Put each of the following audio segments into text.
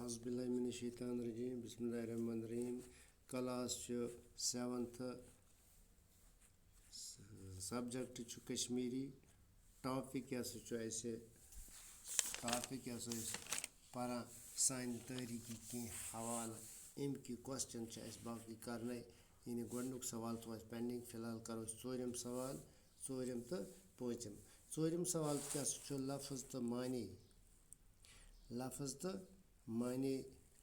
औज़ुबिल्लाहिमिनश्शैतानिर्रजीम बिस्मिल्लाहिर्रहमानिर्रहीम। Class 7th subject Kashmiri topic पारा सान तारीखी कह हवाला अमि क्वेश्चन बाकी करने यानी गोडनुक सवाल तो पेंडिंग फिलहाल करो चोरम सवाल चोरम तो पचम। चोरम सवाल क्या लफ्ज़ तो मानी लफ्ज़ तो मानी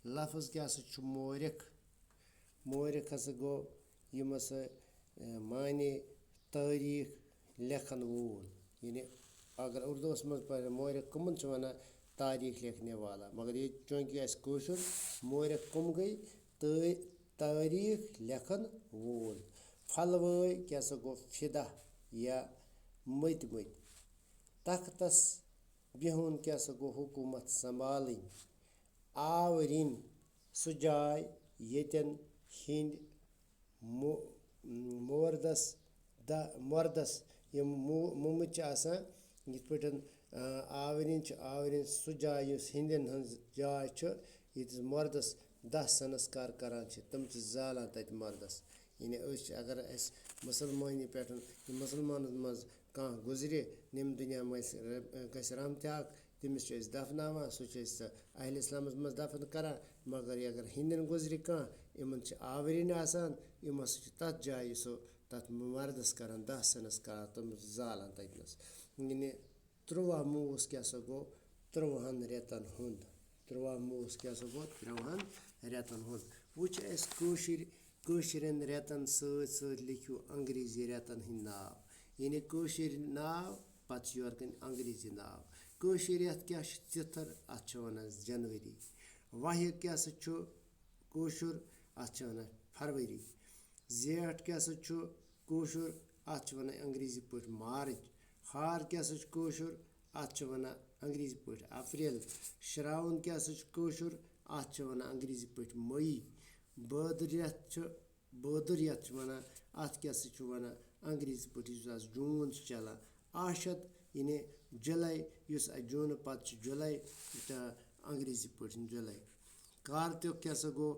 लफ्ज़ क्या मोरिक मोरिक हसा गो यम हसा मानी तारीख लेखन वोल यानी अगर उर्दू मज पे मोरिक कमन वन तारीख लिखने वाला मगर ये चूँकि कशुर मोरिक कम गई तारीख लेखन वोल। फलवई क्या गो फिदा या मत मत। तख्तस बिहुन क्या गो हुकूमत संभालन। आवरिन सह जाय यतन हिंद मर्दस यम मुमत इत पे आवरिन सह जाय हिंदन हज जाय ये मर्दस 10 संस्कार करान तम जालान तत मर्दस यानी अगर मुसलमानी पे मुसलमान मज कह गुजर निम दुनिया मज रहमत्याग तमिस दफनावान सह अहल इस्लाम मज दफन करान मगर अगर हिंदन गुजर कह इन आवरिन आसान यम हसा तथ जाय सह तथ मर्दस करान 10 संस्कार तम जालान ततनस यानी 13 मूस क्या गो 13 रेतन हुंद 13 मूस क्या गो 13 रेतन हुंद। वो कशरन रेतन सत लिखियो अंग्रेजी रेतन हिंद नाव यानी कशर नाव पत योरकन अंग्रेजी नाव। कशर रेत क्या तिथर अत वन जनवरी। वह क्या कशुर अत वन फरवरी। जेठ क्या कशुर अत वन अंग्रेजी पे मार्च। हार क्या कशुर अत वन अंग्रेजी पे अप्रैल। श्रावन क्या कशुर अत वन अंग्रेजी पे मई। बदर रेत वन अत क्या वन अंग्रेजी पे जून चलान। आशत यानी जुलाई जून पत जुलाई अंग्रेजी पे जुलाई। कार्तिक क्या गो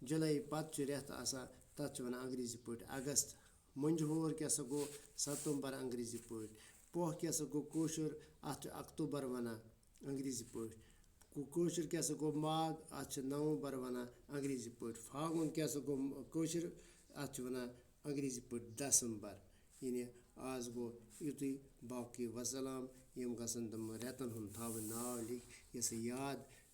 जुलाई पत रेत आसान तथ वन अंग्रेजी पे अगस्त। मंझोर क्या गो सितंबर अंग्रेजी पे। पोह क्या गो कशुर अत अक्टूबर वन अंग्रेजी पे। कशुर क्या गो माघ अत नवंबर वन अंग्रेजी पे। फागुन क्या गो कशुर अत वन अंग्रेजी पे दिसंबर यानी आज गो युति बाकी वसलाम यम गसन तम रेतन हुंद थावन नाव लिख ये याद।